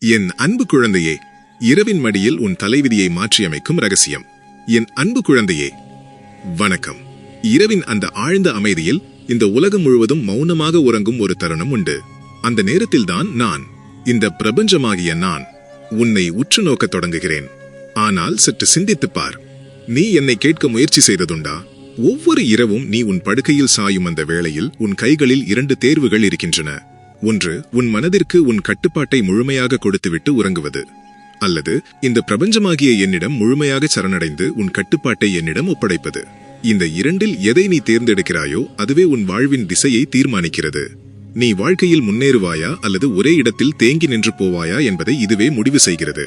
என் அன்பு குழந்தையே, இரவின் மடியில் உன் தலைவிதியை மாற்றியமைக்கும் ரகசியம். என் அன்பு குழந்தையே, வணக்கம். இரவின் அந்த ஆழ்ந்த அமைதியில் இந்த உலகம் முழுவதும் மௌனமாக உறங்கும் ஒரு தருணம் உண்டு. அந்த நேரத்தில்தான் நான், இந்த பிரபஞ்சமாகிய நான், உன்னை உற்று நோக்கத் தொடங்குகிறேன். ஆனால் சற்று சிந்தித்துப் பார். நீ என்னை கேட்க முயற்சி செய்ததுண்டா? ஒவ்வொரு இரவும் நீ உன் படுக்கையில் சாயும் அந்த வேளையில் உன் கைகளில் 2 தேர்வுகள் இருக்கின்றன. ஒன்று, உன் மனதிற்கு உன் கட்டுப்பாட்டை முழுமையாக கொடுத்துவிட்டு உறங்குவது, அல்லது இந்த பிரபஞ்சமாகிய என்னிடம் முழுமையாக சரணடைந்து உன் கட்டுப்பாட்டை என்னிடம் ஒப்படைப்பது. இந்த இரண்டில் எதை நீ தேர்ந்தெடுக்கிறாயோ அதுவே உன் வாழ்வின் திசையை தீர்மானிக்கிறது. நீ வாழ்க்கையில் முன்னேறுவாயா அல்லது ஒரே இடத்தில் தேங்கி நின்று போவாயா என்பதை இதுவே முடிவு செய்கிறது.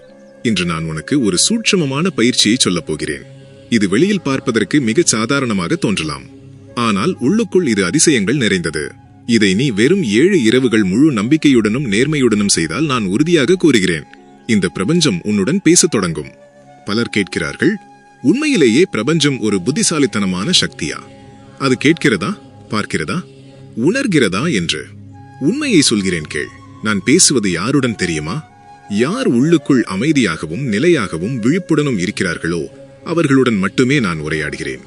இன்று நான் உனக்கு ஒரு சூட்சமமான பயிற்சியை சொல்லப் போகிறேன். இது வெளியில் பார்ப்பதற்கு மிகச் சாதாரணமாக தோன்றலாம், ஆனால் உள்ளுக்குள் இது அதிசயங்கள் நிறைந்தது. இதை நீ வெறும் 7 இரவுகள் முழு நம்பிக்கையுடனும் நேர்மையுடனும் செய்தால் நான் உறுதியாக கூறுகிறேன், இந்த பிரபஞ்சம் உன்னுடன் பேசத் தொடங்கும். பலர் கேட்கிறார்கள், உண்மையிலேயே பிரபஞ்சம் ஒரு புத்திசாலித்தனமான சக்தியா? அது கேட்கிறதா, பார்க்கிறதா, உணர்கிறதா என்று? உண்மையை சொல்கிறேன் கேள். நான் பேசுவது யாருடன் தெரியுமா? யார் உள்ளுக்குள் அமைதியாகவும் நிலையாகவும் விழிப்புடனும் இருக்கிறார்களோ அவர்களுடன் மட்டுமே நான் உரையாடுகிறேன்.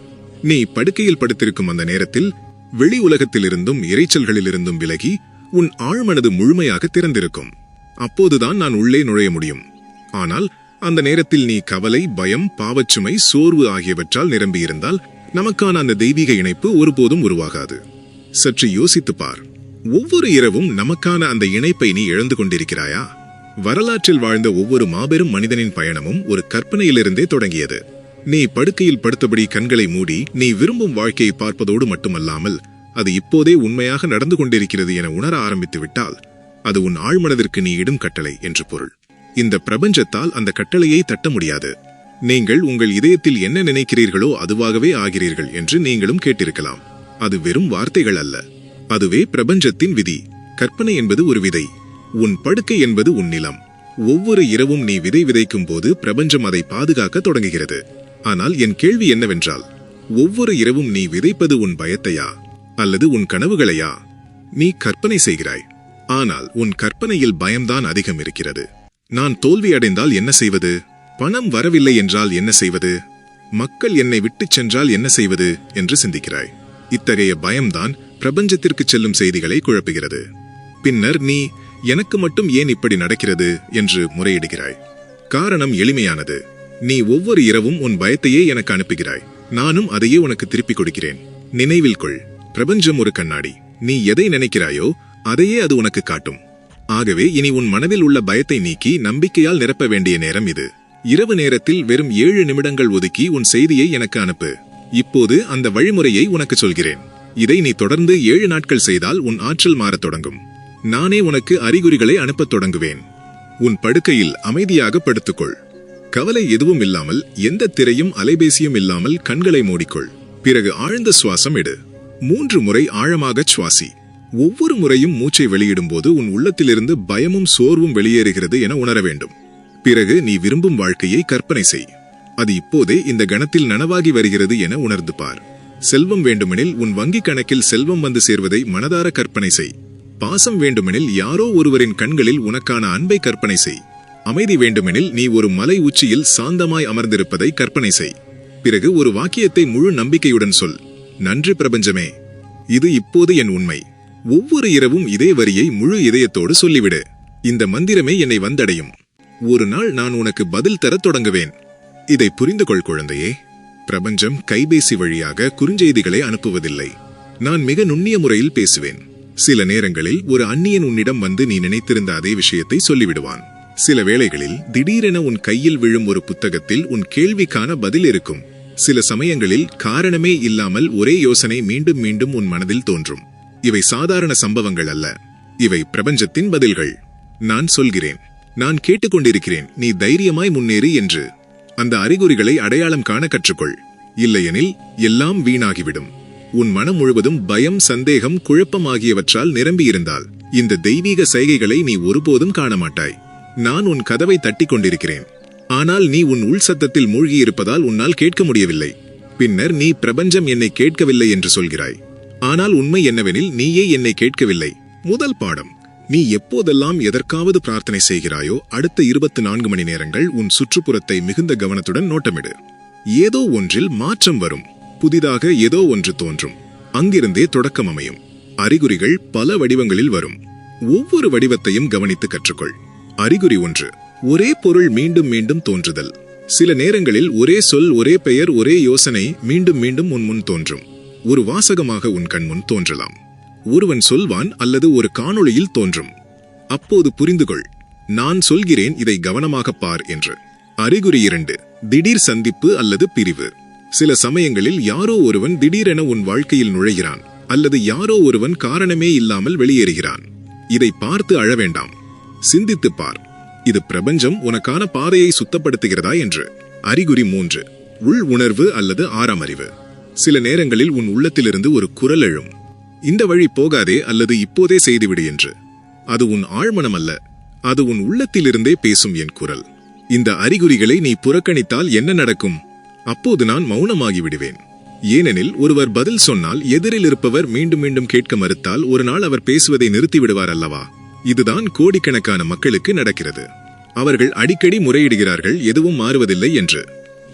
நீ படுக்கையில் படுத்திருக்கும் அந்த நேரத்தில் வெளி உலகத்திலிருந்தும் இரைச்சல்களிலிருந்தும் விலகி உன் ஆழ்மனது முழுமையாக திறந்திருக்கும். அப்போதுதான் நான் உள்ளே நுழைய முடியும். ஆனால் அந்த நேரத்தில் நீ கவலை, பயம், பாவச்சுமை, சோர்வு ஆகியவற்றால் நிரம்பியிருந்தால் நமக்கான அந்த தெய்வீக இணைப்பு ஒருபோதும் உருவாகாது. சற்று யோசித்துப் பார். ஒவ்வொரு இரவும் நமக்கான அந்த இணைப்பை நீ இழந்து கொண்டிருக்கிறாயா? வரலாற்றில் வாழ்ந்த ஒவ்வொரு மாபெரும் மனிதனின் பயணமும் ஒரு கற்பனையிலிருந்தே தொடங்கியது. நீ படுக்கையில் படுத்தபடி கண்களை மூடி நீ விரும்பும் வாழ்க்கையை பார்ப்பதோடு மட்டுமல்லாமல் அது இப்போதே உண்மையாக நடந்து கொண்டிருக்கிறது என உணர ஆரம்பித்து விட்டால் அது உன் ஆழ்மனதிற்கு நீ இடும் கட்டளை என்று பொருள். இந்த பிரபஞ்சத்தால் அந்த கட்டளையை தட்ட முடியாது. நீங்கள் உங்கள் இதயத்தில் என்ன நினைக்கிறீர்களோ அதுவாகவே ஆகிறீர்கள் என்று நீங்களும் கேட்டிருக்கலாம். அது வெறும் வார்த்தைகள் அல்ல, அதுவே பிரபஞ்சத்தின் விதி. கற்பனை என்பது ஒரு விதை, உன் படுக்கை என்பது உன் நிலம். ஒவ்வொரு இரவும் நீ விதை விதைக்கும் போது பிரபஞ்சம் அதை பாதுகாக்க தொடங்குகிறது. ஆனால் என் கேள்வி என்னவென்றால், ஒவ்வொரு இரவும் நீ விதைப்பது உன் பயத்தையா அல்லது உன் கனவுகளையா? நீ கற்பனை செய்கிறாய், ஆனால் உன் கற்பனையில் பயம்தான் அதிகம் இருக்கிறது. நான் தோல்வி அடைந்தால் என்ன செய்வது? பணம் வரவில்லை என்றால் என்ன செய்வது? மக்கள் என்னை விட்டுச் சென்றால் என்ன செய்வது என்று சிந்திக்கிறாய். இத்தகைய பயம்தான் பிரபஞ்சத்திற்கு செல்லும் செய்திகளை குழப்புகிறது. பின்னர் நீ எனக்கு மட்டும் ஏன் இப்படி நடக்கிறது என்று முறையிடுகிறாய். காரணம் எளிமையானது. நீ ஒவ்வொரு இரவும் உன் பயத்தையே எனக்கு அனுப்புகிறாய், நானும் அதையே உனக்கு திருப்பிக் கொடுக்கிறேன். நினைவில் கொள், பிரபஞ்சம் ஒரு கண்ணாடி. நீ எதை நினைக்கிறாயோ அதையே அது உனக்கு காட்டும். ஆகவே இனி உன் மனதில் உள்ள பயத்தை நீக்கி நம்பிக்கையால் நிரப்ப வேண்டிய நேரம் இது. இரவு நேரத்தில் வெறும் 7 நிமிடங்கள் ஒதுக்கி உன் செய்தியை எனக்கு அனுப்பு. இப்போது அந்த வழிமுறையை உனக்கு சொல்கிறேன். இதை நீ தொடர்ந்து 7 நாட்கள் செய்தால் உன் ஆற்றல் மாறத் தொடங்கும். நானே உனக்கு அறிகுறிகளை அனுப்பத் தொடங்குவேன். உன் படுக்கையில் அமைதியாக படுத்துக்கொள். கவலை எதுவும் இல்லாமல், எந்த திரையும் அலைபேசியும் இல்லாமல் கண்களை மூடிக்கொள். பிறகு ஆழ்ந்த சுவாசம் எடு. 3 முறை ஆழமாக சுவாசி. ஒவ்வொரு முறையும் மூச்சை வெளியிடும் போது உன் உள்ளத்திலிருந்து பயமும் சோர்வும் வெளியேறுகிறது என உணர வேண்டும். பிறகு நீ விரும்பும் வாழ்க்கையை கற்பனை செய். அது இப்போதே இந்த கணத்தில் நனவாகி வருகிறது என உணர்ந்து பார். செல்வம் வேண்டுமெனில் உன் வங்கிக் கணக்கில் செல்வம் வந்து சேர்வதை மனதார கற்பனை செய். பாசம் வேண்டுமெனில் யாரோ ஒருவரின் கண்களில் உனக்கான அன்பை கற்பனை செய். அமைதி வேண்டுமெனில் நீ ஒரு மலை உச்சியில் சாந்தமாய் அமர்ந்திருப்பதை கற்பனை செய். பிறகு ஒரு வாக்கியத்தை முழு நம்பிக்கையுடன் சொல். நன்றி பிரபஞ்சமே, இது இப்போது என் உண்மை. ஒவ்வொரு இரவும் இதே வரியை முழு இதயத்தோடு சொல்லிவிடு. இந்த மந்திரமே என்னை வந்தடையும். ஒரு நாள் நான் உனக்கு பதில் தரத் தொடங்குவேன். இதை புரிந்து கொள் குழந்தையே. பிரபஞ்சம் கைபேசி வழியாக குறுஞ்செய்திகளை அனுப்புவதில்லை. நான் மிக நுண்ணிய முறையில் பேசுவேன். சில நேரங்களில் ஒரு அந்நியன் உன்னிடம் வந்து நீ நினைத்திருந்த அதே விஷயத்தை சொல்லிவிடுவான். சில வேளைகளில் திடீரென உன் கையில் விழும் ஒரு புத்தகத்தில் உன் கேள்விக்கான பதில் இருக்கும். சில சமயங்களில் காரணமே இல்லாமல் ஒரே யோசனை மீண்டும் மீண்டும் உன் மனதில் தோன்றும். இவை சாதாரண சம்பவங்கள் அல்ல, இவை பிரபஞ்சத்தின் பதில்கள். நான் சொல்கிறேன், நான் கேட்டுக்கொண்டிருக்கிறேன், நீ தைரியமாய் முன்னேறு என்று. அந்த அறிகுறிகளை அடையாளம் காண கற்றுக்கொள். இல்லையெனில் எல்லாம் வீணாகிவிடும். உன் மனம் முழுவதும் பயம், சந்தேகம், குழப்பம் ஆகியவற்றால் நிரம்பியிருந்தால் இந்த தெய்வீக சைகைகளை நீ ஒருபோதும் காண மாட்டாய். நான் உன் கதவை தட்டி கொண்டிருக்கிறேன், ஆனால் நீ உன் உள் சத்தத்தில் மூழ்கியிருப்பதால் உன்னால் கேட்க முடியவில்லை. பின்னர் நீ பிரபஞ்சம் என்னை கேட்கவில்லை என்று சொல்கிறாய். ஆனால் உண்மை என்னவெனில் நீயே என்னை கேட்கவில்லை. முதல் பாடம், நீ எப்போதெல்லாம் எதற்காவது பிரார்த்தனை செய்கிறாயோ அடுத்த 24 மணி நேரங்கள் உன் சுற்றுப்புறத்தை மிகுந்த கவனத்துடன் நோட்டமிடு. ஏதோ ஒன்றில் மாற்றம் வரும். புதிதாக ஏதோ ஒன்று தோன்றும். அங்கிருந்தே தொடக்கம் அமையும். அறிகுறிகள் பல வடிவங்களில் வரும். ஒவ்வொரு வடிவத்தையும் கவனித்து கற்றுக்கொள். அறிகுறி 1. ஒரே பொருள் மீண்டும் மீண்டும் தோன்றுதல். சில நேரங்களில் ஒரே சொல், ஒரே பெயர், ஒரே யோசனை மீண்டும் மீண்டும் உன் முன் தோன்றும். ஒரு வாசகமாக உன் கண் முன் தோன்றலாம். ஒருவன் சொல்வான் அல்லது ஒரு காணொளியில் தோன்றும். அப்போது புரிந்துகொள், நான் சொல்கிறேன், இதை கவனமாக பார் என்று. அறிகுறி 2. திடீர் சந்திப்பு அல்லது பிரிவு. சில சமயங்களில் யாரோ ஒருவன் திடீரென உன் வாழ்க்கையில் நுழைகிறான் அல்லது யாரோ ஒருவன் காரணமே இல்லாமல் வெளியேறுகிறான். இதை பார்த்து அழ வேண்டாம். சிந்தித்து பார், இது பிரபஞ்சம் உனக்கான பாதையை சுத்தப்படுத்துகிறதா என்று. அறிகுறி 3. உள் உணர்வு அல்லது ஆறாம் அறிவு. சில நேரங்களில் உன் உள்ளத்திலிருந்து ஒரு குரல் எழும். இந்த வழி போகாதே அல்லது இப்போதே செய்துவிடு என்று. அது உன் ஆழ்மனம் அல்ல, அது உன் உள்ளத்திலிருந்தே பேசும் என் குரல். இந்த அறிகுறிகளை நீ புறக்கணித்தால் என்ன நடக்கும்? அப்போது நான் மௌனமாகி விடுவேன். ஏனெனில் ஒருவர் பதில் சொன்னால் எதிரில் இருப்பவர் மீண்டும் மீண்டும் கேட்க மறுத்தால் ஒரு நாள் அவர் பேசுவதை நிறுத்திவிடுவார் அல்லவா? இதுதான் கோடிக்கணக்கான மக்களுக்கு நடக்கிறது. அவர்கள் அடிக்கடி முறையிடுகிறார்கள், எதுவும் மாறுவதில்லை என்று.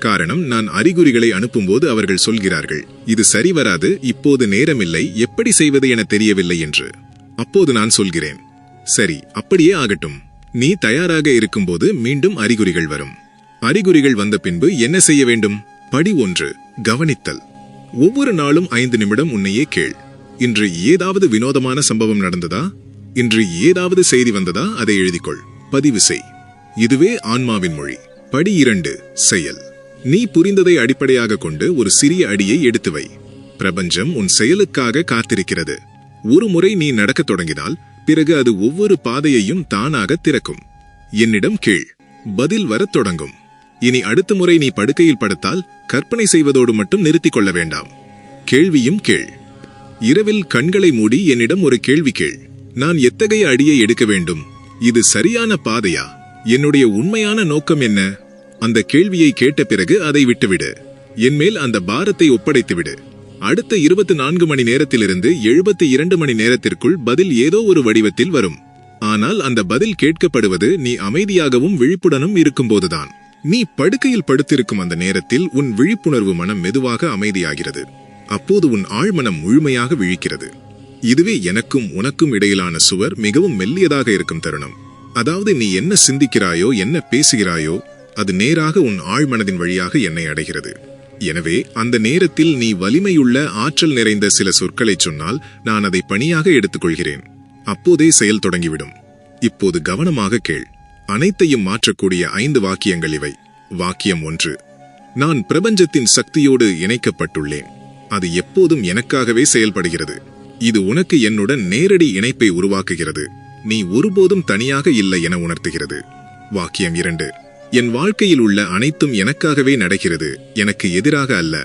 காரணம், நான் அறிகுறிகளை அனுப்பும்போது அவர்கள் சொல்கிறார்கள், இது சரி வராது, இப்போது நேரமில்லை, எப்படி செய்வது என தெரியவில்லை என்று. அப்போது நான் சொல்கிறேன், சரி, அப்படியே ஆகட்டும். நீ தயாராக இருக்கும்போது மீண்டும் அறிகுறிகள் வரும். அறிகுறிகள் வந்த பின்பு என்ன செய்ய வேண்டும்? படி 1. கவனித்தல். ஒவ்வொரு நாளும் 5 நிமிடம் உன்னையே கேள். இன்று ஏதாவது வினோதமான சம்பவம் நடந்ததா? இன்று ஏதாவது செய்தி வந்ததா? அதை எழுதிக்கொள், பதிவு செய். இதுவே ஆன்மாவின் மொழி. படி 2. செயல். நீ புரிந்ததை அடிப்படையாக கொண்டு ஒரு சிறிய அடியை எடுத்து வை. பிரபஞ்சம் உன் செயலுக்காக காத்திருக்கிறது. ஒரு முறை நீ நடக்கத் தொடங்கினால் பிறகு அது ஒவ்வொரு பாதையையும் தானாக திறக்கும். என்னிடம் கேள், பதில் வரத் தொடங்கும். இனி அடுத்த முறை நீ படுக்கையில் படுத்தால் கற்பனை செய்வதோடு மட்டும் நிறுத்திக் கொள்ள வேண்டாம். கேள்வியும் கேள். இரவில் கண்களை மூடி என்னிடம் ஒரு கேள்வி கேள். நான் எத்தகைய அடியை எடுக்க வேண்டும்? இது சரியான பாதையா? என்னுடைய உண்மையான நோக்கம் என்ன? அந்த கேள்வியை கேட்ட பிறகு அதை விட்டுவிடு. என்மேல் அந்த பாரத்தை ஒப்படைத்துவிடு. அடுத்த 24 மணி நேரத்திலிருந்து 72 மணி நேரத்திற்குள் பதில் ஏதோ ஒரு வடிவத்தில் வரும். ஆனால் அந்த பதில் கேட்கப்படுவது நீ அமைதியாகவும் விழிப்புடனும் இருக்கும்போதுதான். நீ படுக்கையில் படுத்திருக்கும் அந்த நேரத்தில் உன் விழிப்புணர்வு மனம் மெதுவாக அமைதியாகிறது. அப்போது உன் ஆழ்மனம் முழுமையாக விழிக்கிறது. இதுவே எனக்கும் உனக்கும் இடையிலான சுவர் மிகவும் மெல்லியதாக இருக்கும் தருணம். அதாவது நீ என்ன சிந்திக்கிறாயோ, என்ன பேசுகிறாயோ, அது நேராக உன் ஆழ்மனதின் வழியாக என்னை அடைகிறது. எனவே அந்த நேரத்தில் நீ வலிமையுள்ள, ஆற்றல் நிறைந்த சில சொற்களை சொன்னால் நான் அதை பணியாக எடுத்துக்கொள்கிறேன். அப்போதே செயல் தொடங்கிவிடும். இப்போது கவனமாக கேள். அனைத்தையும் மாற்றக்கூடிய 5 வாக்கியங்கள் இவை. வாக்கியம் 1. நான் பிரபஞ்சத்தின் சக்தியோடு இணைக்கப்பட்டுள்ளேன். அது எப்போதும் எனக்காகவே செயல்படுகிறது. இது உனக்கு என்னுடன் நேரடி இணைப்பை உருவாக்குகிறது. நீ ஒருபோதும் தனியாக இல்லை என உணர்த்துகிறது. வாக்கியம் 2. என் வாழ்க்கையில் உள்ள அனைத்தும் எனக்காகவே நடக்கிறது, எனக்கு எதிராக அல்ல.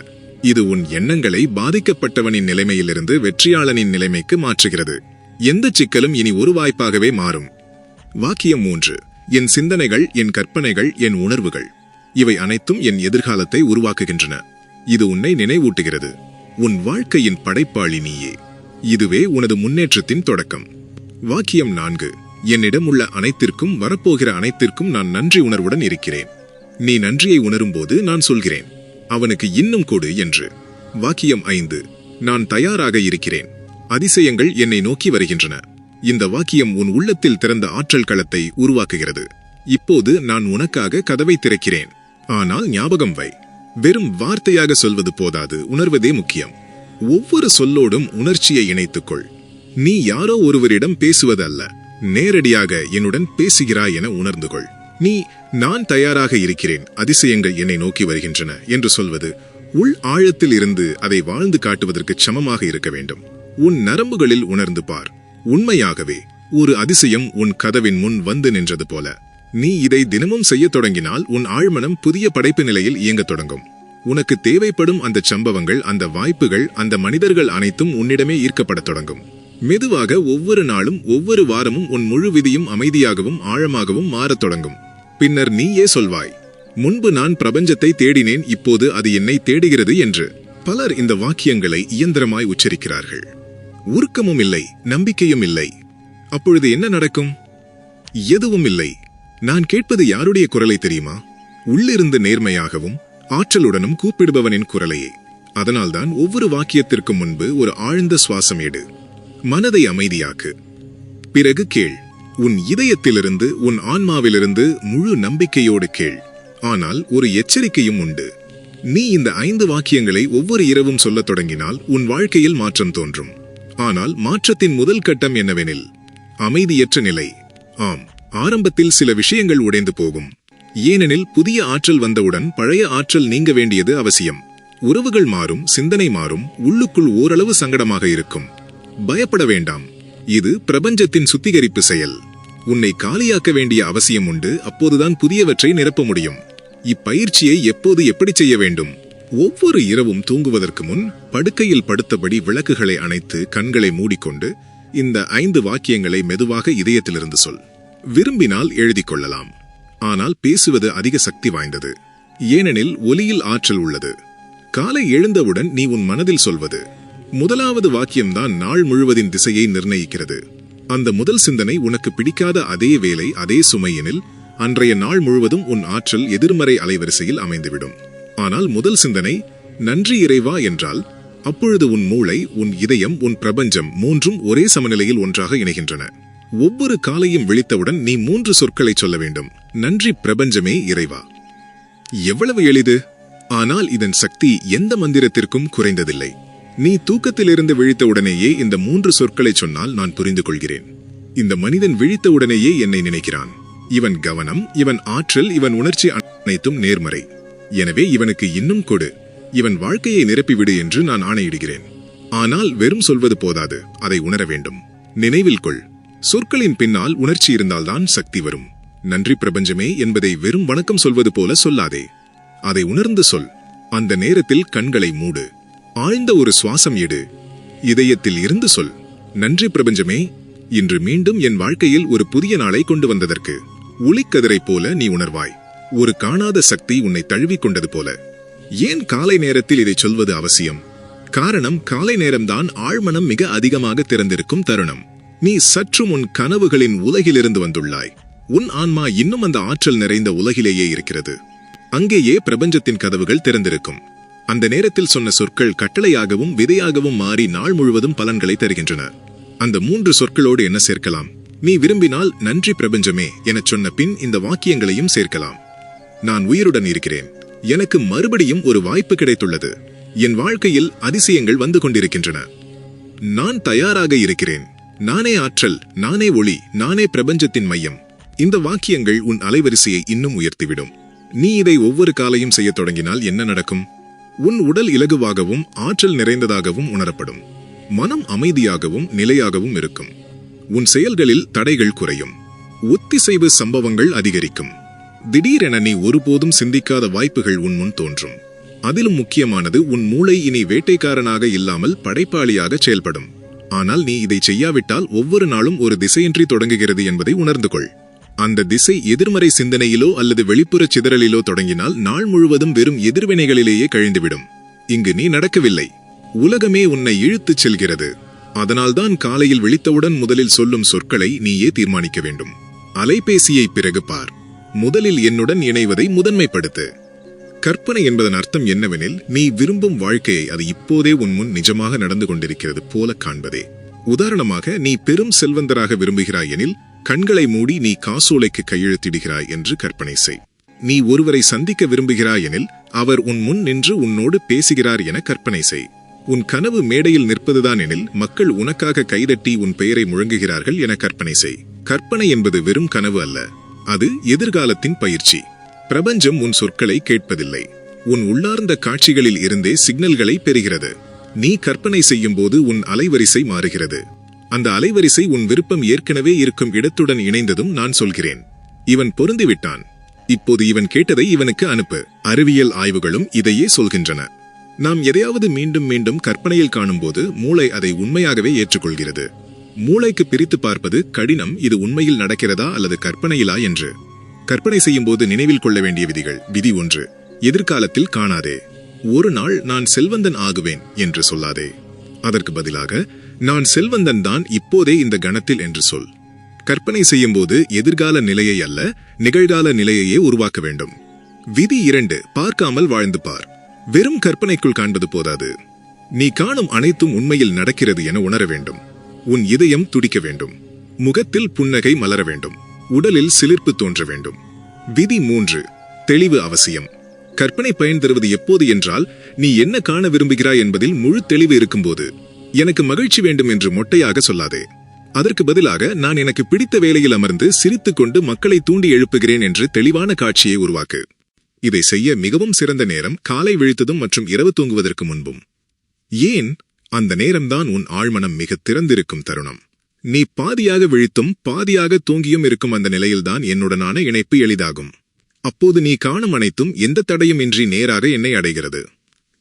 இது உன் எண்ணங்களை பாதிக்கப்பட்டவனின் நிலைமையிலிருந்து வெற்றியாளனின் நிலைமைக்கு மாற்றுகிறது. எந்த சிக்கலும் இனி ஒரு வாய்ப்பாகவே மாறும். வாக்கியம் 3. என் சிந்தனைகள், என் கற்பனைகள், என் உணர்வுகள், இவை அனைத்தும் என் எதிர்காலத்தை உருவாக்குகின்றன. இது உன்னை நினைவூட்டுகிறது. உன் வாழ்க்கையின் படைப்பாளி நீயே. இதுவே உனது முன்னேற்றத்தின் தொடக்கம். வாக்கியம் 4. என்னிடம் உள்ள அனைத்திற்கும், வரப்போகிற அனைத்திற்கும் நான் நன்றி உணர்வுடன் இருக்கிறேன். நீ நன்றியை உணரும்போது நான் சொல்கிறேன், அவனுக்கு இன்னும் கொடு என்று. வாக்கியம் 5. நான் தயாராக இருக்கிறேன். அதிசயங்கள் என்னை நோக்கி வருகின்றன. இந்த வாக்கியம் உன் உள்ளத்தில் திறந்த ஆற்றல் களத்தை உருவாக்குகிறது. இப்போது நான் உனக்காக கதவை திறக்கிறேன். ஆனால் ஞாபகம் வை, வெறும் வார்த்தையாக சொல்வது போதாது, உணர்வதே முக்கியம். ஒவ்வொரு சொல்லோடும் உணர்ச்சியை இணைத்துக்கொள். நீ யாரோ ஒருவரிடம் பேசுவது அல்ல, நேரடியாக என்னுடன் பேசுகிறாய் என உணர்ந்து கொள். நீ நான் தயாராக இருக்கிறேன், அதிசயங்கள் என்னை நோக்கி வருகின்றன என்று சொல்வது உள் ஆழத்தில் இருந்து அதை வாழ்ந்து காட்டுவதற்கு சமமாக இருக்க வேண்டும். உன் நரம்புகளில் உணர்ந்து பார். உண்மையாகவே ஒரு அதிசயம் உன் கதவின் முன் வந்து நின்றது போல. நீ இதை தினமும் செய்ய தொடங்கினால் உன் ஆழ்மனம் புதிய படைப்பு நிலையில் இயங்கத் தொடங்கும். உனக்கு தேவைப்படும் அந்த சம்பவங்கள், அந்த வாய்ப்புகள், அந்த மனிதர்கள் அனைத்தும் உன்னிடமே ஈர்க்கப்படத் தொடங்கும். மெதுவாக ஒவ்வொரு நாளும், ஒவ்வொரு வாரமும் உன் முழு விதியும் அமைதியாகவும் ஆழமாகவும் மாறத் தொடங்கும். பின்னர் நீயே சொல்வாய், முன்பு நான் பிரபஞ்சத்தை தேடினேன், இப்போது அது என்னை தேடுகிறது என்று. பலர் இந்த வாக்கியங்களை இயந்திரமாய் உச்சரிக்கிறார்கள். உருக்கமும் இல்லை, நம்பிக்கையும் இல்லை. அப்பொழுது என்ன நடக்கும்? எதுவும் இல்லை. நான் கேட்பது யாருடைய குரலை தெரியுமா? உள்ளிருந்து நேர்மையாகவும் ஆற்றலுடனும் கூப்பிடுபவனின் குரலையே. அதனால்தான் ஒவ்வொரு வாக்கியத்திற்கும் முன்பு ஒரு ஆழ்ந்த சுவாசம் எடு. மனதை அமைதியாக்கு. பிறகு கேள். உன் இதயத்திலிருந்து, உன் ஆன்மாவிலிருந்து முழு நம்பிக்கையோடு கேள். ஆனால் ஒரு எச்சரிக்கையும் உண்டு. நீ இந்த 5 வாக்கியங்களை ஒவ்வொரு இரவும் சொல்லத் தொடங்கினால் உன் வாழ்க்கையில் மாற்றம் தோன்றும். ஆனால் மாற்றத்தின் முதல் கட்டம் என்னவெனில் அமைதியற்ற நிலை. ஆம், ஆரம்பத்தில் சில விஷயங்கள் உடைந்து போகும். ஏனெனில் புதிய ஆற்றல் வந்தவுடன் பழைய ஆற்றல் நீங்க வேண்டியது அவசியம். உறவுகள் மாறும், சிந்தனை மாறும், உள்ளுக்குள் ஓரளவு சங்கடமாக இருக்கும். பயப்பட வேண்டாம். இது பிரபஞ்சத்தின் சுத்திகரிப்பு செயல். உன்னை காலியாக்க வேண்டிய அவசியம் உண்டு. அப்போதுதான் புதியவற்றை நிரப்ப முடியும். இப்பயிற்சியை எப்போது எப்படி செய்ய வேண்டும்? ஒவ்வொரு இரவும் தூங்குவதற்கு முன் படுக்கையில் படுத்தபடி விளக்குகளை அணைத்து கண்களை மூடிக்கொண்டு இந்த 5 வாக்கியங்களை மெதுவாக இதயத்திலிருந்து சொல். விரும்பினால் எழுதிக் கொள்ளலாம். ஆனால் பேசுவது அதிக சக்தி வாய்ந்தது. ஏனெனில் ஒலியில் ஆற்றல் உள்ளது. காலை எழுந்தவுடன் நீ உன் மனதில் சொல்வது முதலாவது வாக்கியம்தான் நாள் முழுவதின் திசையை நிர்ணயிக்கிறது. அந்த முதல் சிந்தனை உனக்கு பிடிக்காத அதே வேலை, அதே சுமையெனில் அன்றைய நாள் முழுவதும் உன் ஆற்றல் எதிர்மறை அலைவரிசையில் அமைந்துவிடும். ஆனால் முதல் சிந்தனை நன்றி இறைவா என்றால் அப்பொழுது உன் மூளை, உன் இதயம், உன் பிரபஞ்சம் மூன்றும் ஒரே சமநிலையில் ஒன்றாக இணைகின்றன. ஒவ்வொரு காலையும் விழித்தவுடன் நீ 3 சொற்களை சொல்ல வேண்டும். நன்றி பிரபஞ்சமே, இறைவா. எவ்வளவு எளிது! ஆனால் இதன் சக்தி எந்த மந்திரத்திற்கும் குறைந்ததில்லை. நீ தூக்கத்திலிருந்து விழித்தவுடனேயே இந்த 3 சொற்களை சொன்னால் நான் புரிந்து கொள்கிறேன். இந்த மனிதன் விழித்தவுடனேயே என்னை நினைக்கிறான். இவன் கவனம், இவன் ஆற்றல், இவன் உணர்ச்சி அனைத்தும் நேர்மறை. எனவே இவனுக்கு இன்னும் கொடு, இவன் வாழ்க்கையை நிரப்பிவிடு என்று நான் ஆணையிடுகிறேன். ஆனால் வெறும் சொல்வது போதாது, அதை உணர வேண்டும். நினைவில் கொள், சொற்களின் பின்னால் உணர்ச்சி இருந்தால்தான் சக்தி வரும். நன்றி பிரபஞ்சமே என்பதை வெறும் வணக்கம் சொல்வது போல சொல்லாதே. அதை உணர்ந்து சொல். அந்த நேரத்தில் கண்களை மூடு. ஆழ்ந்த ஒரு சுவாசம் எடு. இதயத்தில் இருந்து சொல், நன்றி பிரபஞ்சமே, இன்று மீண்டும் என் வாழ்க்கையில் ஒரு புதிய நாளை கொண்டு வந்ததற்கு. ஒளிக்கதிரைப் போல நீ உணர்வாய். ஒரு காணாத சக்தி உன்னை தழுவிக் கொண்டது போல. ஏன் காலை நேரத்தில் இதை சொல்வது அவசியம்? காரணம், காலை நேரம்தான் ஆழ்மனம் மிக அதிகமாக திறந்திருக்கும் தருணம். நீ சற்றும் உன் கனவுகளின் உலகிலிருந்து வந்துள்ளாய். உன் ஆன்மா இன்னும் அந்த ஆற்றல் நிறைந்த உலகிலேயே இருக்கிறது. அங்கேயே பிரபஞ்சத்தின் கதவுகள் திறந்திருக்கும். அந்த நேரத்தில் சொன்ன சொற்கள் கட்டளையாகவும் விதையாகவும் மாறி நாள் முழுவதும் பலன்களை தருகின்றன. அந்த 3 சொற்களோடு என்ன சேர்க்கலாம்? நீ விரும்பினால் நன்றி பிரபஞ்சமே எனச் சொன்ன பின் இந்த வாக்கியங்களையும் சேர்க்கலாம். நான் உயிருடன் இருக்கிறேன். எனக்கு மறுபடியும் ஒரு வாய்ப்பு கிடைத்துள்ளது. என் வாழ்க்கையில் அதிசயங்கள் வந்து கொண்டிருக்கின்றன. நான் தயாராக இருக்கிறேன். நானே ஆற்றல், நானே ஒளி, நானே பிரபஞ்சத்தின் மையம். இந்த வாக்கியங்கள் உன் அலைவரிசையை இன்னும் உயர்த்திவிடும். நீ இதை ஒவ்வொரு காலையும் செய்ய தொடங்கினால் என்ன நடக்கும்? உன் உடல் இலகுவாகவும் ஆற்றல் நிறைந்ததாகவும் உணரப்படும். மனம் அமைதியாகவும் நிலையாகவும் இருக்கும். உன் செயல்களில் தடைகள் குறையும். ஒத்திசைவு சம்பவங்கள் அதிகரிக்கும். திடீரென நீ ஒருபோதும் சிந்திக்காத வாய்ப்புகள் உன் முன் தோன்றும். அதிலும் முக்கியமானது, உன் மூளை இனி வேட்டைக்காரனாக இல்லாமல் படைப்பாளியாக செயல்படும். ஆனால் நீ இதை செய்யாவிட்டால் ஒவ்வொரு நாளும் ஒரு திசையின்றி தொடங்குகிறது என்பதை உணர்ந்து கொள். அந்த திசை எதிர்மறை சிந்தனையிலோ அல்லது வெளிப்புற சிதறலிலோ தொடங்கினால் நாள் முழுவதும் வெறும் எதிர்வினைகளிலேயே கழிந்துவிடும். இங்கு நீ நடக்கவில்லை, உலகமே உன்னை இழுத்துச் செல்கிறது. அதனால்தான் காலையில் விழித்தவுடன் முதலில் சொல்லும் சொற்களை நீயே தீர்மானிக்க வேண்டும். அலைபேசியை பிறகு பார். முதலில் என்னுடன் இணைவதை முதன்மைப்படுத்து. கற்பனை என்பதன் அர்த்தம் என்னவெனில், நீ விரும்பும் வாழ்க்கையை அது இப்போதே உன் முன் நிஜமாக நடந்து கொண்டிருக்கிறது போல காண்பதே. உதாரணமாக, நீ பெரும் செல்வந்தராக விரும்புகிறாய் எனில் கண்களை மூடி நீ காசோலைக்கு கையெழுத்திடுகிறாய் என்று கற்பனை செய். நீ ஒருவரை சந்திக்க விரும்புகிறாய் எனில் அவர் உன் முன் நின்று உன்னோடு பேசுகிறார் என கற்பனை செய். உன் கனவு மேடையில் நிற்பதுதான் எனில் மக்கள் உனக்காக கைதட்டி உன் பெயரை முழங்குகிறார்கள் என கற்பனை செய். கற்பனை என்பது வெறும் கனவு அல்ல, அது எதிர்காலத்தின் பயிற்சி. பிரபஞ்சம் உன் சொற்களை கேட்பதில்லை, உன் உள்ளார்ந்த காட்சிகளில் இருந்தே சிக்னல்களை பெறுகிறது. நீ கற்பனை செய்யும் போது உன் அலைவரிசை மாறுகிறது. அந்த அலைவரிசை உன் விருப்பம் ஏற்கனவே இருக்கும் இடத்துடன் இணைந்ததும் நான் சொல்கிறேன், இவன் பொருந்திவிட்டான், இப்போது இவன் கேட்டதை இவனுக்கு அனுப்பு. அறிவியல் ஆய்வுகளும் இதையே சொல்கின்றன. நாம் எதையாவது மீண்டும் மீண்டும் கற்பனையில் காணும்போது மூளை அதை உண்மையாகவே ஏற்றுக்கொள்கிறது. மூளைக்கு பிரித்து பார்ப்பது கடினம், இது உண்மையில் நடக்கிறதா அல்லது கற்பனையிலா என்று. கற்பனை செய்யும் போது நினைவில் கொள்ள வேண்டிய விதிகள். விதி 1, எதிர்காலத்தில் காணாதே. ஒரு நாள் நான் செல்வந்தன் ஆகுவேன் என்று சொல்லாதே. அதற்கு பதிலாக நான் செல்வந்தன் தான் இப்போதே இந்த கணத்தில் என்று சொல். கற்பனை செய்யும்போது எதிர்கால நிலையை அல்ல, நிகழ்கால நிலையையே உருவாக்க வேண்டும். விதி 2, பார்க்காமல் வாழ்ந்து பார். வெறும் கற்பனைக்குள் காண்பது போதாது. நீ காணும் அனைத்தும் உண்மையில் நடக்கிறது என உணர வேண்டும். உன் இதயம் துடிக்க வேண்டும். முகத்தில் புன்னகை மலர வேண்டும். உடலில் சிலிர்ப்பு தோன்ற வேண்டும். விதி 3, தெளிவு அவசியம். கற்பனை பயன் தருவது எப்போது என்றால், நீ என்ன காண விரும்புகிறாய் என்பதில் முழு தெளிவு இருக்கும்போது. எனக்கு மகிழ்ச்சி வேண்டும் என்று மொட்டையாக சொல்லாதே. அதற்கு பதிலாக, நான் எனக்கு பிடித்த வேலையில் அமர்ந்து சிரித்துக் கொண்டு மக்களை தூண்டி எழுப்புகிறேன் என்று தெளிவான காட்சியை உருவாக்கு. இதை செய்ய மிகவும் சிறந்த நேரம் காலை விழித்ததும் மற்றும் இரவு தூங்குவதற்கு முன்பும். ஏன்? அந்த நேரம்தான் உன் ஆழ்மனம் மிக திறந்திருக்கும் தருணம். நீ பாதியாக விழித்தும் பாதியாக தூங்கியும் இருக்கும் அந்த நிலையில்தான் என்னுடனான இணைப்பு எளிதாகும். அப்போது நீ காணும் அனைத்தும் எந்த தடையும் இன்றி நேராக என்னை அடைகிறது.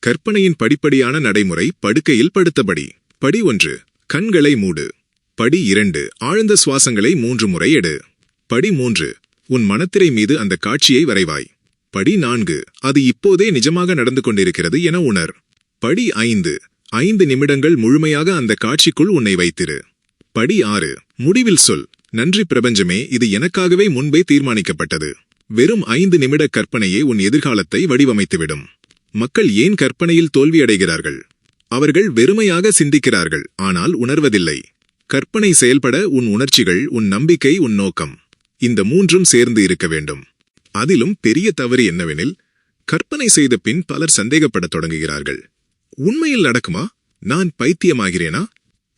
கற்பனையின் படிப்படியான நடைமுறை படுக்கையில் படுத்தபடி. படி 1, கண்களை மூடு. படி 2, ஆழ்ந்த சுவாசங்களை 3 முறை எடு. படி 3, உன் மனத்திரை மீது அந்த காட்சியை வரைவாய். படி 4, அது இப்போதே நிஜமாக நடந்து கொண்டிருக்கிறது என உணர். படி 5 நிமிடங்கள் முழுமையாக அந்த காட்சிக்குள் உன்னை வைத்திரு. படி 6, முடிவில் சொல், நன்றி பிரபஞ்சமே, இது எனக்காகவே முன்பே தீர்மானிக்கப்பட்டது. வெறும் 5 நிமிட கற்பனையே உன் எதிர்காலத்தை வடிவமைத்துவிடும். மக்கள் ஏன் கற்பனையில் தோல்வியடைகிறார்கள்? அவர்கள் வெறுமையாக சிந்திக்கிறார்கள், ஆனால் உணர்வதில்லை. கற்பனை செயல்பட உன் உணர்ச்சிகள், உன் நம்பிக்கை, உன் நோக்கம், இந்த 3ம் சேர்ந்து இருக்க வேண்டும். அதிலும் பெரிய தவறு என்னவெனில், கற்பனை செய்த பின் பலர் சந்தேகப்படத் தொடங்குகிறார்கள். உண்மையில் நடக்குமா? நான் பைத்தியமாகிறேனா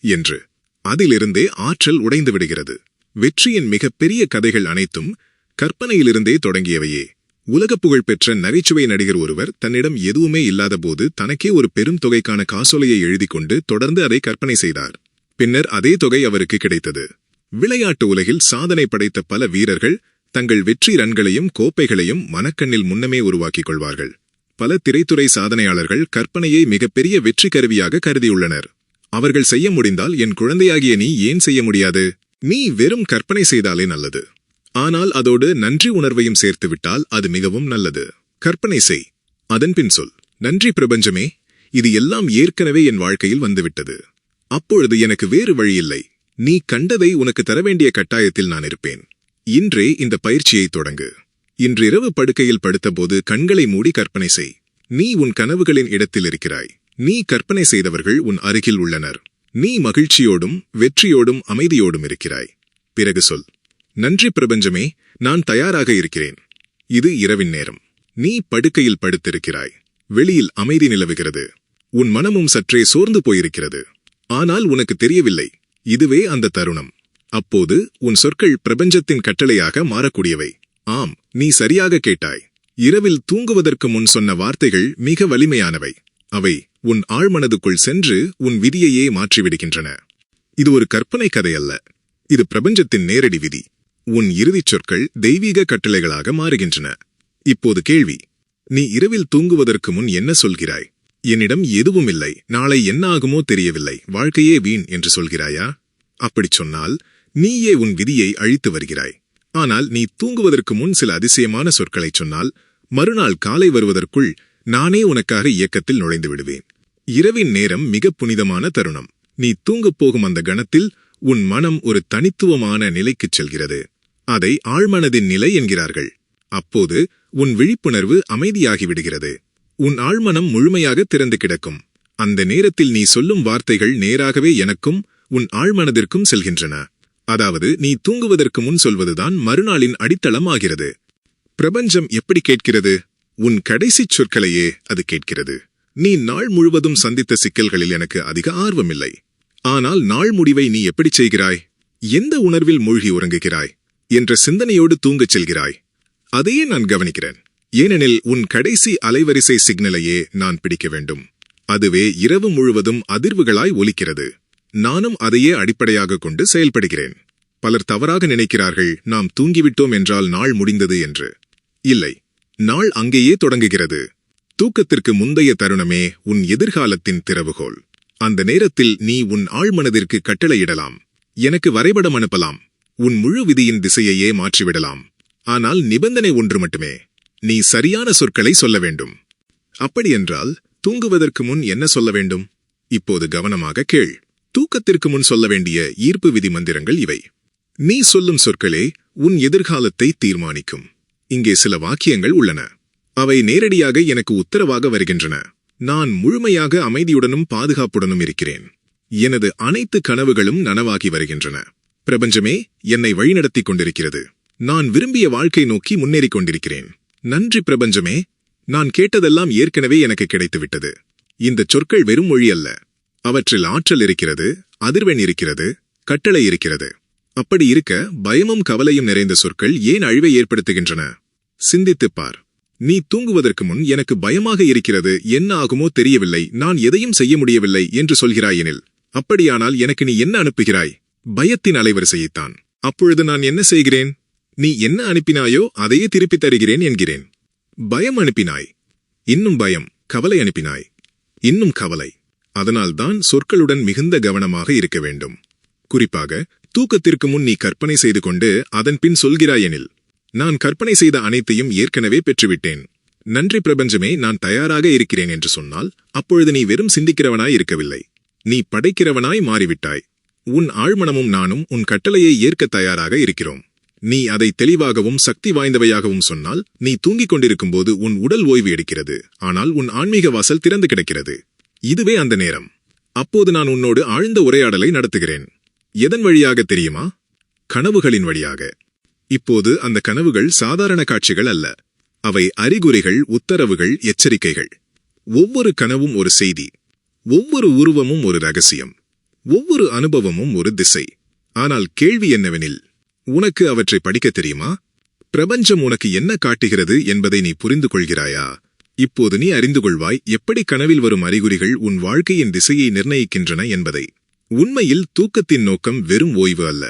என்று. அதிலிருந்தே ஆற்றல் உடைந்து விடுகிறது. வெற்றியின் மிகப்பெரிய கதைகள் அனைத்தும் கற்பனையிலிருந்தே தொடங்கியவையே. உலக புகழ்பெற்ற நகைச்சுவை நடிகர் ஒருவர் தன்னிடம் எதுவுமே இல்லாதபோது தனக்கே ஒரு பெரும் தொகைக்கான காசோலையை எழுதி கொண்டு தொடர்ந்து அதை கற்பனை செய்தார். பின்னர் அதே தொகை அவருக்கு கிடைத்தது. விளையாட்டு உலகில் சாதனை படைத்த பல வீரர்கள் தங்கள் வெற்றி ரன்களையும் கோப்பைகளையும் மனக்கண்ணில் முன்னமே உருவாக்கிக் கொள்வார்கள். பல திரைத்துறை சாதனையாளர்கள் கற்பனையை மிகப்பெரிய வெற்றி கருவியாக கருதியுள்ளனர். அவர்கள் செய்ய முடிந்தால் என் குழந்தையாகிய நீ ஏன் செய்ய முடியாது? நீ வெறும் கற்பனை செய்தாலே நல்லது. ஆனால் அதோடு நன்றி உணர்வையும் சேர்த்துவிட்டால் அது மிகவும் நல்லது. கற்பனை செய், அதன்பின் சொல், நன்றி பிரபஞ்சமே, இது எல்லாம் ஏற்கனவே என் வாழ்க்கையில் வந்துவிட்டது. அப்பொழுது எனக்கு வேறு வழியில்லை. நீ கண்டதை உனக்கு தரவேண்டிய கட்டாயத்தில் நான் இருப்பேன். இன்றே இந்த பயிற்சியை தொடங்கு. இன்றிரவு படுக்கையில் படுத்தபோது கண்களை மூடி கற்பனை செய். நீ உன் கனவுகளின் இடத்தில் இருக்கிறாய். நீ கற்பனை செய்தவர்கள் உன் அருகில் உள்ளனர். நீ மகிழ்ச்சியோடும் வெற்றியோடும் அமைதியோடும் இருக்கிறாய். பிறகு சொல், நன்றி பிரபஞ்சமே, நான் தயாராக இருக்கிறேன். இது இரவின் நேரம். நீ படுக்கையில் படுத்திருக்கிறாய். வெளியில் அமைதி நிலவுகிறது. உன் மனமும் சற்றே சோர்ந்து போயிருக்கிறது. ஆனால் உனக்கு தெரியவில்லை, இதுவே அந்த தருணம். அப்போது உன் சொற்கள் பிரபஞ்சத்தின் கட்டளையாக மாறக்கூடியவை. ஆம், நீ சரியாக கேட்டாய். இரவில் தூங்குவதற்கு முன் சொன்ன வார்த்தைகள் மிக வலிமையானவை. அவை உன் ஆழ்மனதுக்குள் சென்று உன் விதியையே மாற்றிவிடுகின்றன. இது ஒரு கற்பனை கதையல்ல, இது பிரபஞ்சத்தின் நேரடி விதி. உன் இறுதிச் சொற்கள் தெய்வீக கட்டளைகளாக மாறுகின்றன. இப்போது கேள்வி, நீ இரவில் தூங்குவதற்கு முன் என்ன சொல்கிறாய்? என்னிடம் எதுவும் இல்லை, நாளை என்ன ஆகுமோ தெரியவில்லை, வாழ்க்கையே வீண் என்று சொல்கிறாயா? அப்படிச் சொன்னால் நீயே உன் விதியை அழித்து வருகிறாய். ஆனால் நீ தூங்குவதற்கு முன் சில அதிசயமான சொற்களைச் சொன்னால், மறுநாள் காலை வருவதற்குள் நானே உனக்காக இயக்கத்தில் நுழைந்து விடுவேன். இரவின் நேரம் மிக புனிதமான தருணம். நீ தூங்கப் போகும் அந்த கணத்தில் உன் மனம் ஒரு தனித்துவமான நிலைக்குச் செல்கிறது. அதை ஆழ்மனதின் நிலை என்கிறார்கள். அப்போது உன் விழிப்புணர்வு அமைதியாகிவிடுகிறது. உன் ஆழ்மனம் முழுமையாக திறந்து கிடக்கும். அந்த நேரத்தில் நீ சொல்லும் வார்த்தைகள் நேராகவே எனக்கும் உன் ஆழ்மனதிற்கும் செல்கின்றன. அதாவது நீ தூங்குவதற்கு முன் சொல்வதுதான் மறுநாளின் அடித்தளம் ஆகிறது. பிரபஞ்சம் எப்படி கேட்கிறது? உன் கடைசிச் சொற்களையே அது கேட்கிறது. நீ நாள் முழுவதும் சந்தித்த சிக்கல்களில் எனக்கு அதிக ஆர்வமில்லை. ஆனால் நாள் முடிவை நீ எப்படிச் செய்கிறாய்? எந்த உணர்வில் மூழ்கி உறங்குகிறாய் என்ற சிந்தனையோடு தூங்கச் செல்கிறாய். அதையே நான் கவனிக்கிறேன். ஏனெனில் உன் கடைசி அலைவரிசை சிக்னலையே நான் பிடிக்க வேண்டும். அதுவே இரவு முழுவதும் அதிர்வுகளாய் ஒலிக்கிறது. நானும் அதையே அடிப்படையாக கொண்டு செயல்படுகிறேன். பலர் தவறாக நினைக்கிறார்கள், நாம் தூங்கிவிட்டோம் என்றால் நாள் முடிந்தது என்று. இல்லை, நாள் அங்கேயே தொடங்குகிறது. தூக்கத்திற்கு முந்தைய தருணமே உன் எதிர்காலத்தின் திறவுகோல். அந்த நேரத்தில் நீ உன் ஆழ்மனதிற்கு கட்டளையிடலாம். எனக்கு வரைபடம் அனுப்பலாம். உன் முழு விதியின் திசையையே மாற்றிவிடலாம். ஆனால் நிபந்தனை ஒன்று மட்டுமே, நீ சரியான சொற்களை சொல்ல வேண்டும். அப்படியென்றால் தூங்குவதற்கு முன் என்ன சொல்ல வேண்டும்? இப்போது கவனமாக கேள். தூக்கத்திற்கு முன் சொல்ல வேண்டிய ஈர்ப்பு விதி மந்திரங்கள் இவை. நீ சொல்லும் சொற்களே உன் எதிர்காலத்தை தீர்மானிக்கும். இங்கே சில வாக்கியங்கள் உள்ளன. அவை நேரடியாக எனக்கு உத்தரவாக வருகின்றன. நான் முழுமையாக அமைதியுடனும் பாதுகாப்புடனும் இருக்கிறேன். எனது அனைத்து கனவுகளும் நனவாகி வருகின்றன. பிரபஞ்சமே என்னை வழிநடத்திக் கொண்டிருக்கிறது. நான் விரும்பிய வாழ்க்கை நோக்கி முன்னேறிக் கொண்டிருக்கிறேன். நன்றி பிரபஞ்சமே, நான் கேட்டதெல்லாம் ஏற்கனவே எனக்கு கிடைத்துவிட்டது. இந்த சொற்கள் வெறும் மொழி அல்ல. அவற்றில் ஆற்றல் இருக்கிறது, அதிர்வெண் இருக்கிறது, கட்டளை இருக்கிறது. அப்படி இருக்க பயமும் கவலையும் நிறைந்த சொற்கள் ஏன் அழிவை ஏற்படுத்துகின்றன? சிந்தித்துப் பார். நீ தூங்குவதற்கு முன் எனக்கு பயமாக இருக்கிறது, என்ன ஆகுமோ தெரியவில்லை, நான் எதையும் செய்ய முடியவில்லை என்று சொல்கிறாயெனில், அப்படியானால் எனக்கு நீ என்ன அனுப்புகிறாய்? பயத்தின் அலைவரிசையைத்தான். அப்பொழுது நான் என்ன செய்கிறேன்? நீ என்ன அனுப்பினாயோ அதையே திருப்பித் தருகிறேன் என்கிறேன். பயம் அனுப்பினாய், இன்னும் பயம். கவலை அனுப்பினாய், இன்னும் கவலை. அதனால்தான் சொற்களுடன் மிகுந்த கவனமாக இருக்க வேண்டும். குறிப்பாக தூக்கத்திற்கு முன் நீ கற்பனை செய்து கொண்டு அதன் பின் சொல்கிறாயெனில், நான் கற்பனை செய்த அனைத்தையும் ஏற்கனவே பெற்றுவிட்டேன். நன்றி பிரபஞ்சமே, நான் தயாராக இருக்கிறேன் என்று சொன்னால், அப்பொழுது நீ வெறும் சிந்திக்கிறவனாய் இருக்கவில்லை, நீ படைக்கிறவனாய் மாறிவிட்டாய். உன் ஆழ்மனமும் நானும் உன் கட்டளையை ஏற்க தயாராக இருக்கிறோம். நீ அதை தெளிவாகவும் சக்தி வாய்ந்தவையாகவும் சொன்னால், நீ தூங்கிக் கொண்டிருக்கும்போது உன் உடல் ஓய்வு எடுக்கிறது, ஆனால் உன் ஆன்மீக வாசல் திறந்து கிடக்கிறது. இதுவே அந்த நேரம். அப்போது நான் உன்னோடு ஆழ்ந்த உரையாடலை நடத்துகிறேன். எதன் வழியாக தெரியுமா? கனவுகளின் வழியாக. இப்போது அந்த கனவுகள் சாதாரண காட்சிகள் அல்ல. அவை அறிகுறிகள், உத்தரவுகள், எச்சரிக்கைகள். ஒவ்வொரு கனவும் ஒரு செய்தி, ஒவ்வொரு உருவமும் ஒரு ரகசியம், ஒவ்வொரு அனுபவமும் ஒரு திசை. ஆனால் கேள்வி என்னவெனில், உனக்கு அவற்றை படிக்கத் தெரியுமா? பிரபஞ்சம் உனக்கு என்ன காட்டுகிறது என்பதை நீ புரிந்து கொள்கிறாயா? இப்போது நீ அறிந்து கொள்வாய் எப்படி கனவில் வரும் அறிகுறிகள் உன் வாழ்க்கையின் திசையை நிர்ணயிக்கின்றன என்பதை. உண்மையில் தூக்கத்தின் நோக்கம் வெறும் ஓய்வு அல்ல,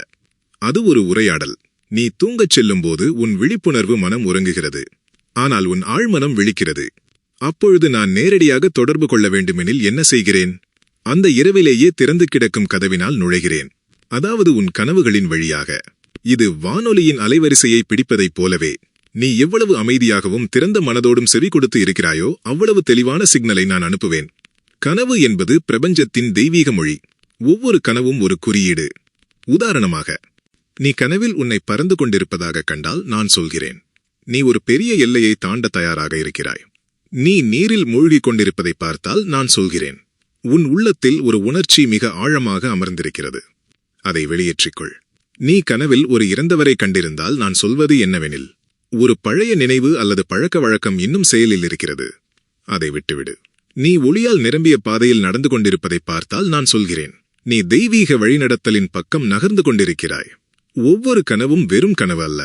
அது ஒரு உரையாடல். நீ தூங்கச் செல்லும்போது உன் விழிப்புணர்வு மனம் உறங்குகிறது, ஆனால் உன் ஆழ்மனம் விழிக்கிறது. அப்பொழுது நான் நேரடியாக தொடர்பு கொள்ள வேண்டுமெனில் என்ன செய்கிறேன்? அந்த இரவிலேயே திறந்து கிடக்கும் கதவினால் நுழைகிறேன், அதாவது உன் கனவுகளின் வழியாக. இது வானொலியின் அலைவரிசையை பிடிப்பதைப் போலவே. நீ எவ்வளவு அமைதியாகவும் திறந்த மனதோடும் செவி கொடுத்து இருக்கிறாயோ அவ்வளவு தெளிவான சிக்னலை நான் அனுப்புவேன். கனவு என்பது பிரபஞ்சத்தின் தெய்வீக மொழி. ஒவ்வொரு கனவும் ஒரு குறியீடு. உதாரணமாக, நீ கனவில் உன்னை பறந்து கொண்டிருப்பதாக கண்டால் நான் சொல்கிறேன், நீ ஒரு பெரிய எல்லையை தாண்ட தயாராக இருக்கிறாய். நீ நீரில் மூழ்கிக் கொண்டிருப்பதை பார்த்தால் நான் சொல்கிறேன், உன் உள்ளத்தில் ஒரு உணர்ச்சி மிக ஆழமாக அமர்ந்திருக்கிறது, அதை வெளியேற்றிக்கொள். நீ கனவில் ஒரு இறந்தவரை கண்டிருந்தால் நான் சொல்வது என்னவெனில், ஒரு பழைய நினைவு அல்லது பழக்க வழக்கம் இன்னும் செயலில் இருக்கிறது, அதை விட்டுவிடு. நீ ஒளியால் நிரம்பிய பாதையில் நடந்து கொண்டிருப்பதை பார்த்தால் நான் சொல்கிறேன், நீ தெய்வீக வழிநடத்தலின் பக்கம் நகர்ந்து கொண்டிருக்கிறாய். ஒவ்வொரு கனவும் வெறும் கனவு அல்ல,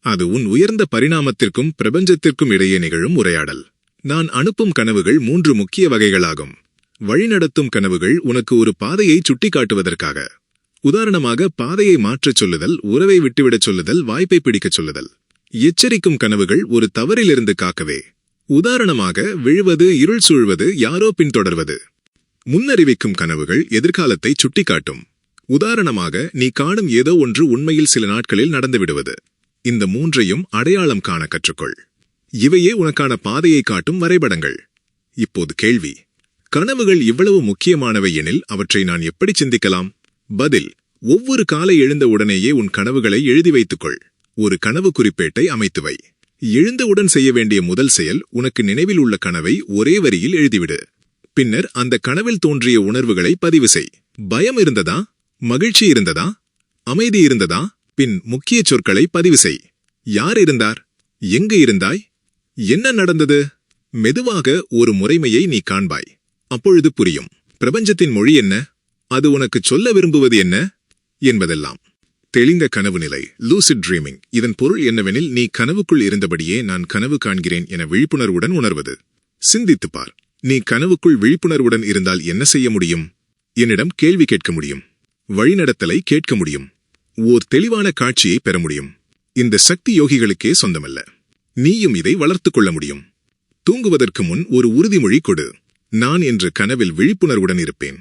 அது உன் உயர்ந்த பரிணாமத்திற்கும் பிரபஞ்சத்திற்கும் இடையே நிகழும் உரையாடல். நான் அனுப்பும் கனவுகள் 3 முக்கிய வகைகளாகும். வழிநடத்தும் கனவுகள் உனக்கு ஒரு பாதையை சுட்டிக்காட்டுவதற்காக. உதாரணமாக, பாதையை மாற்றச் சொல்லுதல், உறவை விட்டுவிடச் சொல்லுதல், வாய்ப்பை பிடிக்கச் சொல்லுதல். எச்சரிக்கும் கனவுகள் ஒரு தவறிலிருந்து காக்கவே. உதாரணமாக, விழுவது, இருள் சூழ்வது, யாரோ பின்தொடர்வது. முன்னறிவிக்கும் கனவுகள் எதிர்காலத்தை சுட்டிக்காட்டும். உதாரணமாக, நீ காணும் ஏதோ ஒன்று உண்மையில் சில நாட்களில் நடந்துவிடுவது. இந்த 3ஐயும் அடையாளம் காண கற்றுக்கொள். இவையே உனக்கான பாதையை காட்டும் வரைபடங்கள். இப்போது கேள்வி, கனவுகள் இவ்வளவு முக்கியமானவை எனில் அவற்றை நான் எப்படி சிந்திக்கலாம்? பதில், ஒவ்வொரு காலை எழுந்த உடனேயே உன் கனவுகளை எழுதி வைத்துக்கொள். ஒரு கனவு குறிப்பேட்டை அமைத்துவை. எழுந்தவுடன் செய்ய வேண்டிய முதல் செயல், உனக்கு நினைவில் உள்ள கனவை ஒரே வரியில் எழுதிவிடு. பின்னர் அந்த கனவில் தோன்றிய உணர்வுகளை பதிவு செய். பயம் இருந்ததா? மகிழ்ச்சி இருந்ததா? அமைதி இருந்ததா? பின் முக்கிய சொற்களை பதிவு செய். யார் இருந்தார்? எங்கு இருந்தாய்? என்ன நடந்தது? மெதுவாக ஒரு முறைமையை நீ காண்பாய். அப்பொழுது புரியும், பிரபஞ்சத்தின் மொழி என்ன, அது உனக்கு சொல்ல விரும்புவது என்ன என்பதெல்லாம். தெளிந்த கனவு நிலை, லூசிட் ட்ரீமிங். இதன் பொருள் என்னவெனில், நீ கனவுக்குள் இருந்தபடியே நான் கனவு காண்கிறேன் என விழிப்புணர்வுடன் உணர்வது. சிந்தித்துப்பார், நீ கனவுக்குள் விழிப்புணர்வுடன் இருந்தால் என்ன செய்ய முடியும்? என்னிடம் கேள்வி கேட்க முடியும், வழிநடத்தலை கேட்க முடியும், ஓர் தெளிவான காட்சியை பெற முடியும். இந்த சக்தி யோகிகளுக்கே சொந்தமல்ல. நீயும் இதை வளர்த்துக் கொள்ள முடியும். தூங்குவதற்கு முன் ஒரு உறுதிமொழி கொடு. நான் என்று கனவில் விழிப்புணர்வுடன் இருப்பேன்.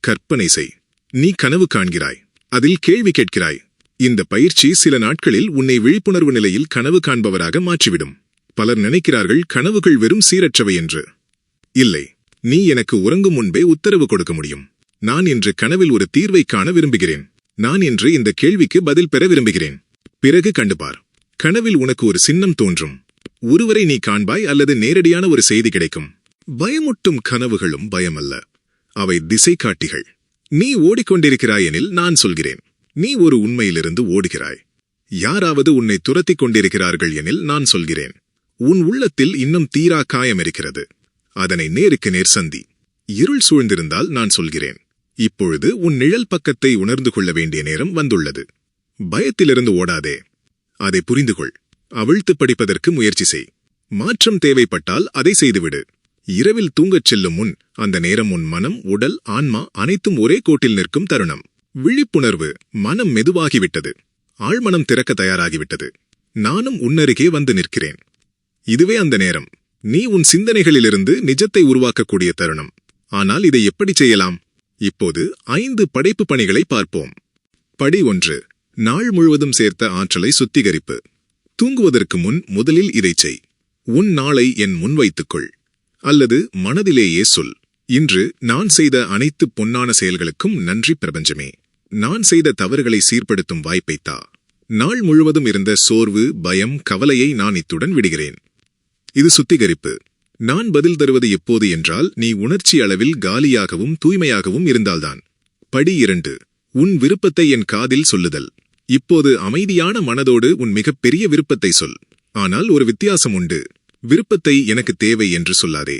கற்பனை செய், நீ கனவு காண்கிறாய், அதில் கேள்வி கேட்கிறாய். இந்த பயிற்சி சில நாட்களில் உன்னை விழிப்புணர்வு நிலையில் கனவு காண்பவராக மாற்றிவிடும். பலர் நினைக்கிறார்கள் கனவுகள் வெறும் சீரற்றவை என்று. இல்லை, நீ எனக்கு உறங்கும் முன்பே உத்தரவு கொடுக்க முடியும். நான் இன்று கனவில் ஒரு தீர்வை காண விரும்புகிறேன். நான் இன்று இந்த கேள்விக்கு பதில் பெற விரும்புகிறேன். பிறகு கண்டுபார். கனவில் உனக்கு ஒரு சின்னம் தோன்றும். ஒருவரை நீ காண்பாய் அல்லது நேரடியான ஒரு செய்தி கிடைக்கும். பயமூட்டும் கனவுகளும் பயமல்ல, அவை திசை காட்டிகள். நீ ஓடிக்கொண்டிருக்கிறாய் எனில் நான் சொல்கிறேன், நீ ஒரு உண்மையிலிருந்து ஓடுகிறாய். யாராவது உன்னை துரத்திக் கொண்டிருக்கிறார்கள் எனில் நான் சொல்கிறேன், உன் உள்ளத்தில் இன்னும் தீரா காயம் இருக்கிறது. அதனை நேருக்கு நேர் சந்தி. இருள் சூழ்ந்திருந்தால் நான் சொல்கிறேன், இப்பொழுது உன் நிழல் பக்கத்தை உணர்ந்து கொள்ள வேண்டிய நேரம் வந்துள்ளது. பயத்திலிருந்து ஓடாதே, அதை புரிந்துகொள். அவிழ்த்து படிப்பதற்கு முயற்சி செய். மாற்றம் தேவைப்பட்டால் அதை செய்துவிடு. இரவில் தூங்கச் செல்லும் முன் அந்த நேரம் உன் மனம், உடல், ஆன்மா அனைத்தும் ஒரே கோட்டில் நிற்கும் தருணம். விழிப்புணர்வு. மனம் மெதுவாகிவிட்டது, ஆழ்மனம் திறக்க தயாராகிவிட்டது. நானும் உன்னருகே வந்து நிற்கிறேன். இதுவே அந்த நேரம். நீ உன் சிந்தனைகளிலிருந்து நிஜத்தை உருவாக்கக்கூடிய தருணம். ஆனால் இதை எப்படி செய்யலாம்? இப்போது 5 படைப்பு பணிகளை பார்ப்போம். படி 1. நாள் முழுவதும் சேர்த்த ஆற்றலை சுத்திகரிப்பு. தூங்குவதற்கு முன் முதலில் இதைச் செய். உன் நாளை என் முன் வைத்துக்கொள். அல்லது மனதிலேயே சொல், இன்று நான் செய்த அனைத்து பொன்னான செயல்களுக்கும் நன்றி பிரபஞ்சமே. நான் செய்த தவறுகளை சீர்படுத்தும் வாய்ப்பைத் தா. நாள் முழுவதும் இருந்த சோர்வு, பயம், கவலையை நான் இத்துடன் விடுகிறேன். இது சுத்திகரிப்பு. நான் பதில் தருவது எப்போது என்றால், நீ உணர்ச்சி அளவில் காலியாகவும் தூய்மையாகவும் இருந்தால்தான். படி 2. உன் விருப்பத்தை என் காதில் சொல்லுதல். இப்போது அமைதியான மனதோடு உன் மிகப்பெரிய விருப்பத்தை சொல். ஆனால் ஒரு வித்தியாசம் உண்டு. விருப்பத்தை எனக்கு தேவை என்று சொல்லாதே.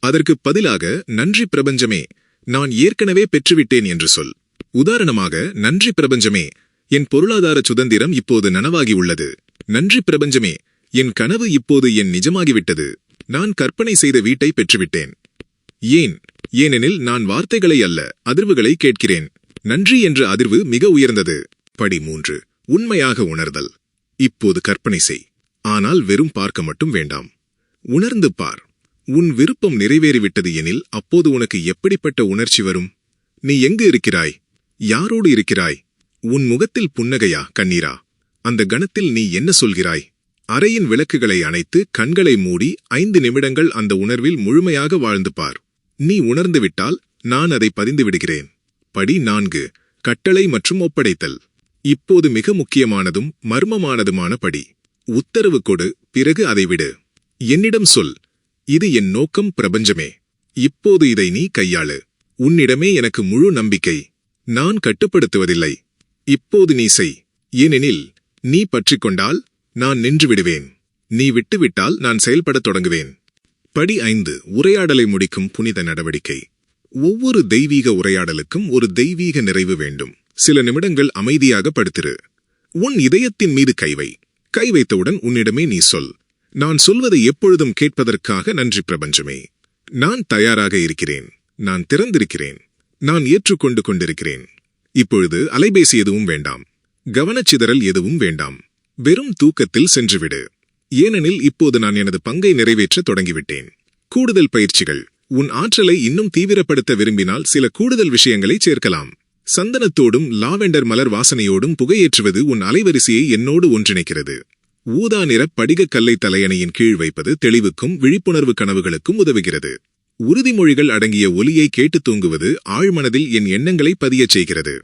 அதற்கு பதிலாக நன்றி பிரபஞ்சமே, நான் ஏற்கனவே பெற்றுவிட்டேன் என்று சொல். உதாரணமாக, நன்றி பிரபஞ்சமே, என் பொருளாதார சுதந்திரம் இப்போது நனவாகி உள்ளது. நன்றி பிரபஞ்சமே, என் கனவு இப்போது என் நிஜமாகிவிட்டது. நான் கற்பனை செய்த வீட்டை பெற்றுவிட்டேன். ஏனெனில் நான் வார்த்தைகளை அல்ல, அதிர்வுகளை கேட்கிறேன். நன்றி என்ற அதிர்வு மிக உயர்ந்தது. படி 3. உண்மையாக உணர்தல். இப்போது கற்பனை செய், ஆனால் வெறும் பார்க்க மட்டும் வேண்டாம். உணர்ந்து பார். உன் விருப்பம் நிறைவேறிவிட்டது எனில் அப்போது உனக்கு எப்படிப்பட்ட உணர்ச்சி வரும்? நீ எங்கு இருக்கிறாய்? யாரோடு இருக்கிறாய்? உன் முகத்தில் புன்னகையா, கண்ணீரா? அந்த கணத்தில் நீ என்ன சொல்கிறாய்? அறையின் விளக்குகளை அணைத்து கண்களை மூடி 5 நிமிடங்கள் அந்த உணர்வில் முழுமையாக வாழ்ந்து பார். நீ உணர்ந்துவிட்டால் நான் அதை பதிந்து விடுகிறேன். படி 4. கட்டளை மற்றும் ஒப்படைத்தல். இப்போது மிக முக்கியமானதும் மர்மமானதுமான படி. உத்தரவு கொடு, பிறகு அதை விடு. என்னிடம் சொல், இது என் நோக்கம் பிரபஞ்சமே. இப்போது இதை நீ கையாளு. உன்னிடமே எனக்கு முழு நம்பிக்கை. நான் கட்டுப்படுத்துவதில்லை. இப்போது நீ செய். ஏனெனில் நீ பற்றிக்கொண்டால் நான் நின்று விடுவேன். நீ விட்டுவிட்டால் நான் செயல்படத் தொடங்குவேன். படி 5. உரையாடலை முடிக்கும் புனித நடவடிக்கை. ஒவ்வொரு தெய்வீக உரையாடலுக்கும் ஒரு தெய்வீக நிறைவு வேண்டும். சில நிமிடங்கள் அமைதியாக படுத்திரு. உன் இதயத்தின் மீது கை வைத்தவுடன் உன்னிடமே நீ சொல், நான் சொல்வதை எப்பொழுதும் கேட்பதற்காக நன்றி பிரபஞ்சமே. நான் தயாராக இருக்கிறேன். நான் திறந்திருக்கிறேன். நான் ஏற்றுக்கொண்டு கொண்டிருக்கிறேன். இப்பொழுது அலைபேசி எதுவும் வேண்டாம். கவனச்சிதறல் எதுவும் வேண்டாம். வெறும் தூக்கத்தில் சென்றுவிடு. ஏனெனில் இப்போது நான் எனது பங்கை நிறைவேற்ற தொடங்கிவிட்டேன். கூடுதல் பயிற்சிகள். உன் ஆற்றலை இன்னும் தீவிரப்படுத்த விரும்பினால் சில கூடுதல் விஷயங்களை சேர்க்கலாம். சந்தனத்தோடும் லாவெண்டர் மலர் வாசனையோடும் புகையேற்றுவது உன் அலைவரிசையை என்னோடு ஒன்றிணைக்கிறது. ஊதா நிற படிகக் கல்லை தலையணையின் கீழ் வைப்பது தெளிவுக்கும் விழிப்புணர்வு கனவுகளுக்கும் உதவுகிறது. உறுதிமொழிகள் அடங்கிய ஒலியை கேட்டு தூங்குவது ஆழ்மனதில் என் எண்ணங்களை பதியச் செய்கிறது.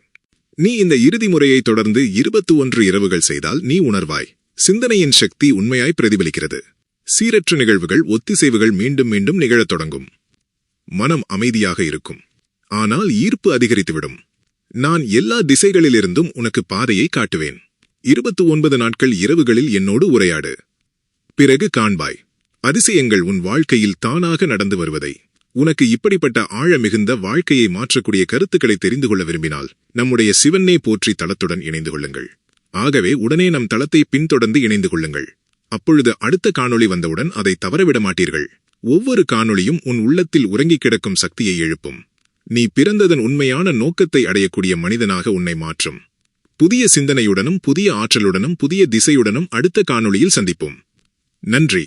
நீ இந்த இறுதி முறையை தொடர்ந்து 21 இரவுகள் செய்தால் நீ உணர்வாய், சிந்தனையின் சக்தி உண்மையாய் பிரதிபலிக்கிறது. சீரற்ற நிகழ்வுகள், ஒத்திசைவுகள் மீண்டும் மீண்டும் நிகழத் தொடங்கும். மனம் அமைதியாக இருக்கும். ஆனால் ஈர்ப்பு அதிகரித்துவிடும். நான் எல்லா திசைகளிலிருந்தும் உனக்கு பாதையை காட்டுவேன். 29 நாட்கள் இரவுகளில் என்னோடு உரையாடு. பிறகு காண்பாய் அதிசயங்கள் உன் வாழ்க்கையில் தானாக நடந்து வருவதை. உனக்கு இப்படிப்பட்ட ஆழ மிகுந்த வாழ்க்கையை மாற்றக்கூடிய கருத்துக்களை தெரிந்து கொள்ள விரும்பினால் நம்முடைய சிவனே போற்றி தளத்துடன் இணைந்து கொள்ளுங்கள். ஆகவே உடனே நம் தளத்தை பின்தொடர்ந்து இணைந்து கொள்ளுங்கள். அப்பொழுது அடுத்த காணொளி வந்தவுடன் அதை தவறவிட மாட்டீர்கள். ஒவ்வொரு காணொளியும் உன் உள்ளத்தில் உறங்கிக் கிடக்கும் சக்தியை எழுப்பும். நீ பிறந்ததன் உண்மையான நோக்கத்தை அடையக்கூடிய மனிதனாக உன்னை மாற்றும். புதிய சிந்தனையுடனும் புதிய ஆற்றலுடனும் புதிய திசையுடனும் அடுத்த காணொளியில் சந்திப்போம். நன்றி.